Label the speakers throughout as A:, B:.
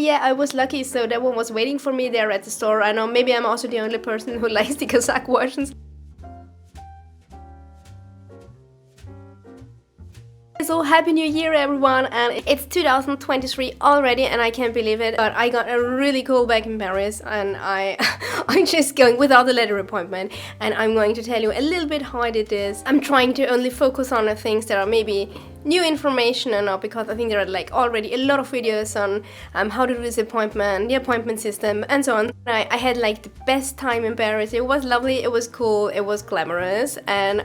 A: yeah, I was lucky, so that one was waiting for me there at the store. I know maybe I'm also the only person who likes the Casaque versions. So happy new year everyone, and it's 2023 already and I can't believe it, but I got a really cool bag in Paris and I'm just going without a letter appointment, and I'm going to tell you a little bit how I did this. I'm trying to only focus on the things that are maybe new information and not, because I think there are like already a lot of videos on how to do this appointment, the appointment system and so on. I had like the best time in Paris. It was lovely, it was cool, it was glamorous, and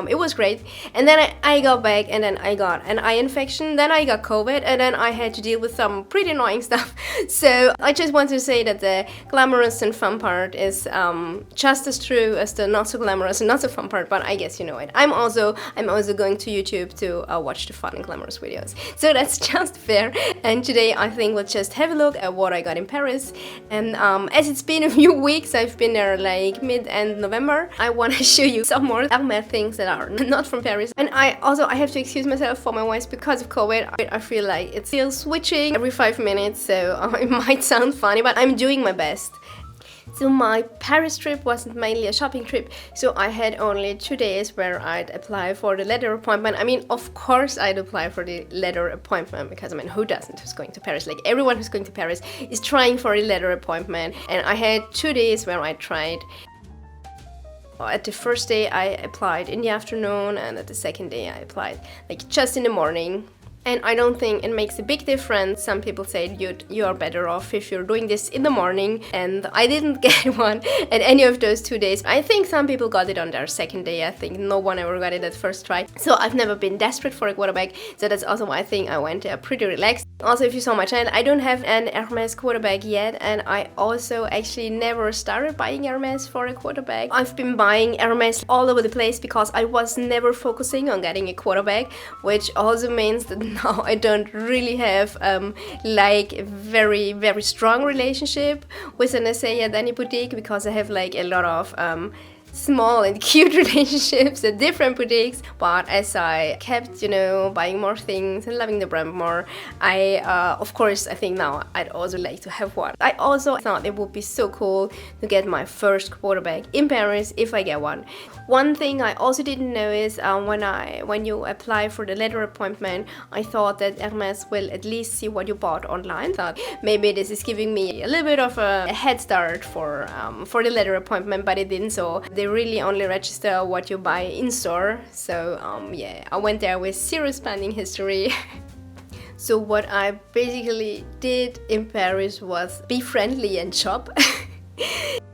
A: it was great. And then I got back and then I got an eye infection, then I got COVID, and then I had to deal with some pretty annoying stuff. So I just want to say that the glamorous and fun part is just as true as the not so glamorous and not so fun part, but I guess you know it. I'm also going to YouTube to watch the fun and glamorous videos. So that's just fair. And today I think we'll just have a look at what I got in Paris. And as it's been a few weeks, I've been there like mid-end November, I want to show you some more Hermès things that are not from Paris. And I have to excuse myself for my voice because of COVID. I feel like it's still switching every 5 minutes, so it might sound funny, but I'm doing my best. So my Paris trip wasn't mainly a shopping trip, so I had only 2 days where I'd apply for the letter appointment. I mean, of course I'd apply for the letter appointment, because I mean, who doesn't, who's going to Paris? Like everyone who's going to Paris is trying for a letter appointment, and I had 2 days where I tried. At the first day I applied in the afternoon, and at the second day I applied like just in the morning. And I don't think it makes a big difference. Some people say you are better off if you're doing this in the morning, and I didn't get one at any of those 2 days. I think some people got it on their second day. I think no one ever got it at first try. So I've never been desperate for a quarter bag, so that's also why I think I went pretty relaxed. Also, if you saw my channel, I don't have an Hermès quarter bag yet, and I also actually never started buying Hermès for a quarter bag. I've been buying Hermès all over the place because I was never focusing on getting a quarter bag, which also means that now I don't really have like a very strong relationship with an essay at any boutique, because I have like a lot of small and cute relationships at different boutiques. But as I kept, you know, buying more things and loving the brand more, of course I think now I'd also like to have one. I also thought it would be so cool to get my first quarter bag in Paris if I get one. One thing I also didn't know is when you apply for the letter appointment, I thought that Hermès will at least see what you bought online. Thought maybe this is giving me a little bit of a head start for the letter appointment, but it didn't. So they really only register what you buy in store. So yeah, I went there with zero spending history. So what I basically did in Paris was be friendly and shop.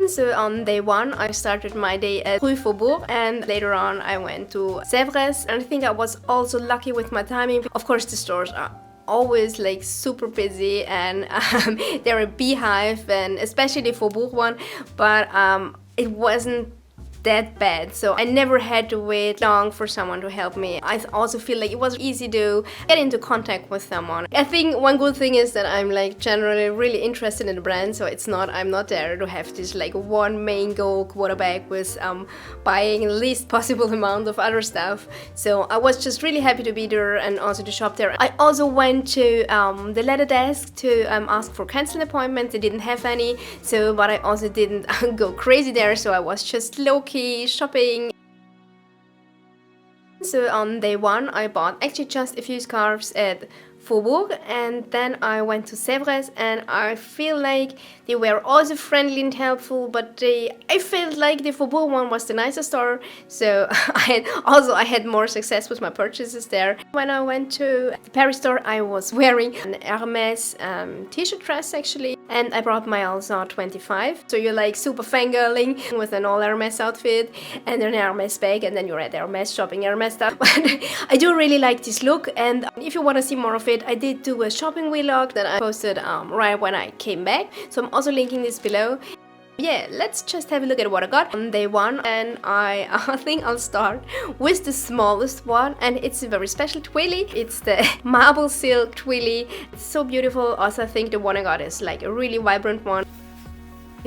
A: So on day one I started my day at Rue Faubourg, and later on I went to Sèvres, and I think I was also lucky with my timing. Of course the stores are always like super busy, and they're a beehive, and especially the Faubourg one, but it wasn't that bad, so I never had to wait long for someone to help me. I also feel like it was easy to get into contact with someone. I think one good thing is that I'm like generally really interested in the brand, so I'm not there to have this like one main goal quarter bag with buying the least possible amount of other stuff. So I was just really happy to be there and also to shop there. I also went to the letter desk to ask for cancel appointments. They didn't have any, so but I also didn't go crazy there, so I was just low-key shopping. So on day one I bought actually just a few scarves at Faubourg, and then I went to Sèvres, and I feel like they were also friendly and helpful, but I felt like the Faubourg one was the nicer store, so I had more success with my purchases there. When I went to the Paris store, I was wearing an Hermès t-shirt dress actually, and I brought my Halzan 25, so you're like super fangirling with an all Hermès outfit and an Hermès bag, and then you're at Hermès shopping Hermès stuff. But I do really like this look, and if you want to see more of it, I did do a shopping vlog that I posted right when I came back, so I'm also linking this below. Yeah, let's just have a look at what I got on day one, and I think I'll start with the smallest one, and it's a very special Twilly. It's the marble silk Twilly. It's so beautiful. Also, I think the one I got is like a really vibrant one.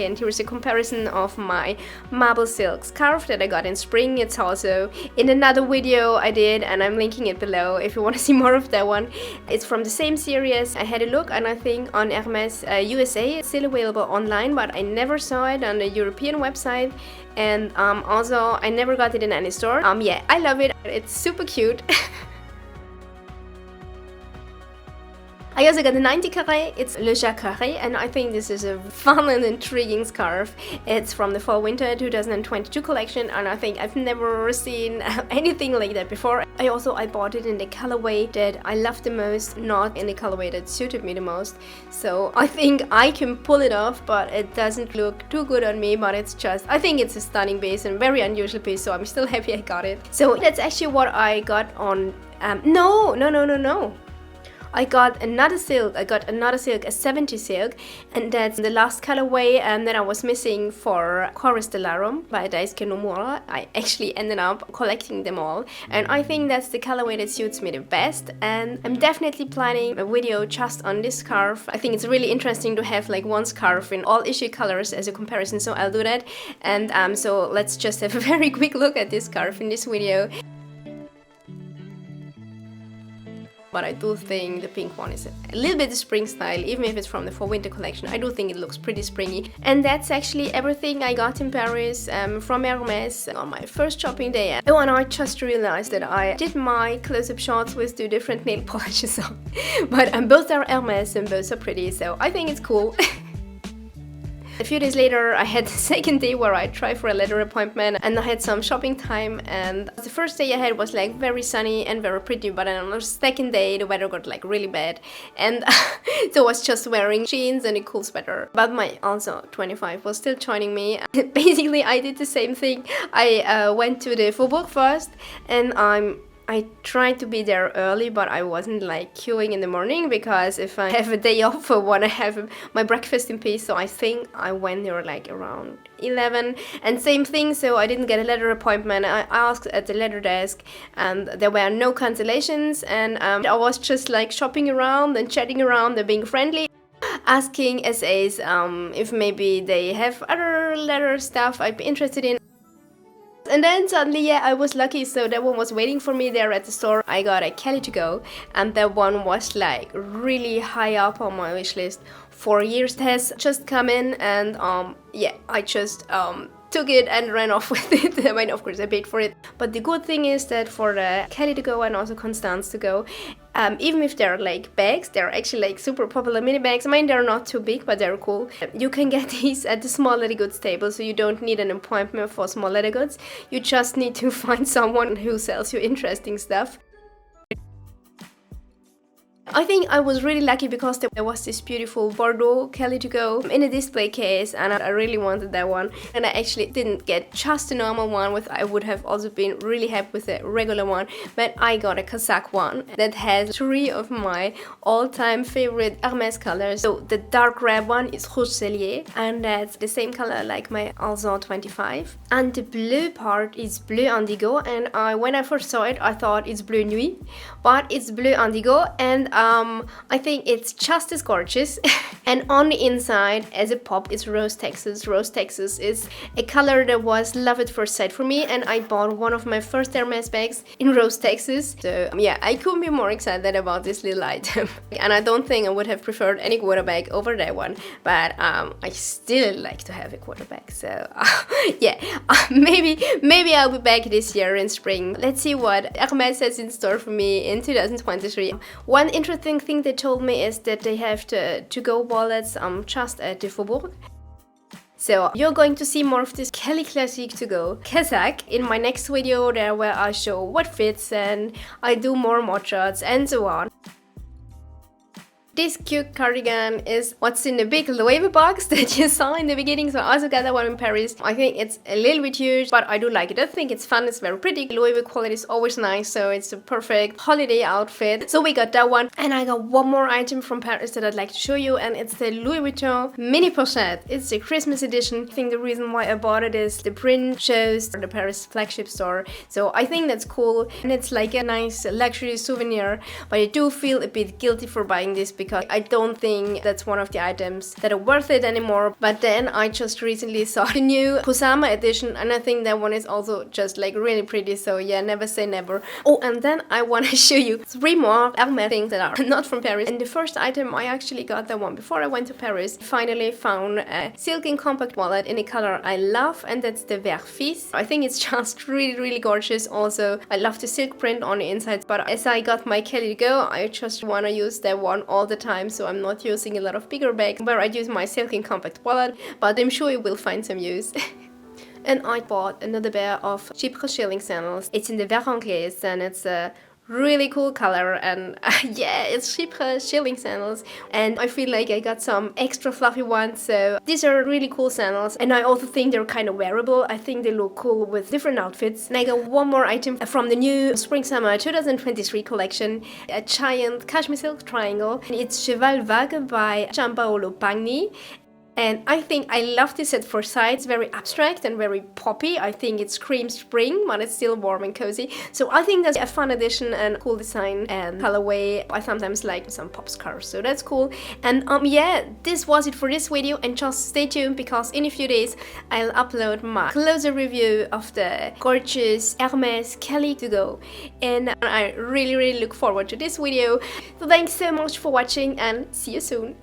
A: and here's a comparison of my marble silk scarf that I got in spring. It's also in another video I did, and I'm linking it below if you want to see more of that one. It's from the same series. I had a look, and I think on Hermes USA it's still available online, but I never saw it on the European website. And also I never got it in any store. Yeah, I love it. It's super cute. I also got the 90 Carré, it's Le Carré, and I think this is a fun and intriguing scarf. It's from the Fall-Winter 2022 collection, and I think I've never seen anything like that before. I bought it in the colorway that I love the most, not in the colorway that suited me the most. So I think I can pull it off, but it doesn't look too good on me, but it's just, I think it's a stunning piece and very unusual piece, so I'm still happy I got it. So that's actually what I got on, no. I got another silk, a 70 silk, and that's the last colorway that I was missing for Stellarum by Daisuke Nomura. I actually ended up collecting them all, and I think that's the colorway that suits me the best, and I'm definitely planning a video just on this scarf. I think it's really interesting to have like one scarf in all issue colors as a comparison, so I'll do that. And so let's just have a very quick look at this scarf in this video. But I do think the pink one is a little bit spring style, even if it's from the Fall-Winter collection. I do think it looks pretty springy. And that's actually everything I got in Paris from Hermes on my first shopping day. Oh, and I just realized that I did my close-up shots with 2 different nail polishes on. But both are Hermes and both are pretty, so I think it's cool. A few days later, I had the second day where I tried for a letter appointment, and I had some shopping time, and the first day I had was like very sunny and very pretty, but then on the second day the weather got like really bad, and so I was just wearing jeans and a cool sweater. But my also 25 was still joining me. Basically I did the same thing. I went to the Faubourg first, and I tried to be there early, but I wasn't like queuing in the morning, because if I have a day off I want to have my breakfast in peace. So I think I went there like around 11, and same thing, so I didn't get a letter appointment. I asked at the letter desk and there were no cancellations, and I was just like shopping around and chatting around and being friendly, asking SAs if maybe they have other letter stuff I'd be interested in. And then suddenly, yeah, I was lucky, so that one was waiting for me there at the store. I got a Kelly to go, and that one was like really high up on my wish list for years. It has just come in, and yeah, I just took it and ran off with it. I mean, of course I paid for it, but the good thing is that for the Kelly to go and also Constance to go, even if they're like bags, they're actually like super popular mini bags. I mean, they're not too big, but they're cool. You can get these at the small leather goods table, so you don't need an appointment for small leather goods. You just need to find someone who sells you interesting stuff. I think I was really lucky because there was this beautiful Bordeaux Kelly to go in a display case, and I really wanted that one, and I actually didn't get just a normal one. I would have also been really happy with a regular one, but I got a Casaque one that has 3 of my all-time favorite Hermes colors. So the dark red one is Rouge Cellier, and that's the same color like my Halzan 25, and the blue part is Bleu Indigo, and when I first saw it I thought it's Bleu Nuit, but it's Bleu Indigo, and I think it's just as gorgeous. And on the inside, as a pop, it's Rose Texas. Rose Texas is a color that was love at first sight for me, and I bought one of my first Hermes bags in Rose Texas. So yeah, I couldn't be more excited about this little item. And I don't think I would have preferred any quarter bag over that one, but I still like to have a quarter bag. So yeah, maybe I'll be back this year in spring. Let's see what Hermes has in store for me in 2023. One interesting thing they told me is that they have to-go wallets just at the Faubourg. So you're going to see more of this Kelly Classique to go Casaque in my next video there, where I show what fits and I do more mod shots and so on. This cute cardigan is what's in the big Loewe box that you saw in the beginning, so I also got that one in Paris. I think it's a little bit huge, but I do like it. I think it's fun, it's very pretty. Loewe quality is always nice, so it's a perfect holiday outfit. So we got that one, and I got one more item from Paris that I'd like to show you, and it's the Louis Vuitton mini Pochette. It's the Christmas edition. I think the reason why I bought it is the print shows the Paris flagship store, so I think that's cool, and it's like a nice luxury souvenir, but I do feel a bit guilty for buying this because because I don't think that's one of the items that are worth it anymore. But then I just recently saw the new Kusama edition, and I think that one is also just like really pretty, so yeah, never say never. Oh, and then I want to show you 3 more Hermès things that are not from Paris. And the first item, I actually got that one before I went to Paris. Finally found a silken compact wallet in a color I love, and that's the Vert Fizz. I think it's just really gorgeous. Also, I love the silk print on the inside, but as I got my Kelly to go, I just want to use that one all the time, so I'm not using a lot of bigger bags where I use my silken compact wallet, but I'm sure it will find some use. And I bought another pair of Chypre Shearling sandals. It's in the Vert Anglais, and it's a really cool color, and yeah, it's Chypre Shearling sandals, and I feel like I got some extra fluffy ones, so these are really cool sandals, and I also think they're kind of wearable. I think they look cool with different outfits. And I got one more item from the new Spring-Summer 2023 collection, a giant cashmere silk triangle, and it's Cheval Vague by Gianpaolo Pagni. And I think I love this at first sight. It's very abstract and very poppy. I think it screams spring, but it's still warm and cozy. So I think that's a fun addition and cool design and colorway. I sometimes like some pop scarves, so that's cool. And yeah, this was it for this video, and just stay tuned because in a few days I'll upload my closer review of the gorgeous Hermès Kelly to go. And I really look forward to this video. So thanks so much for watching, and see you soon.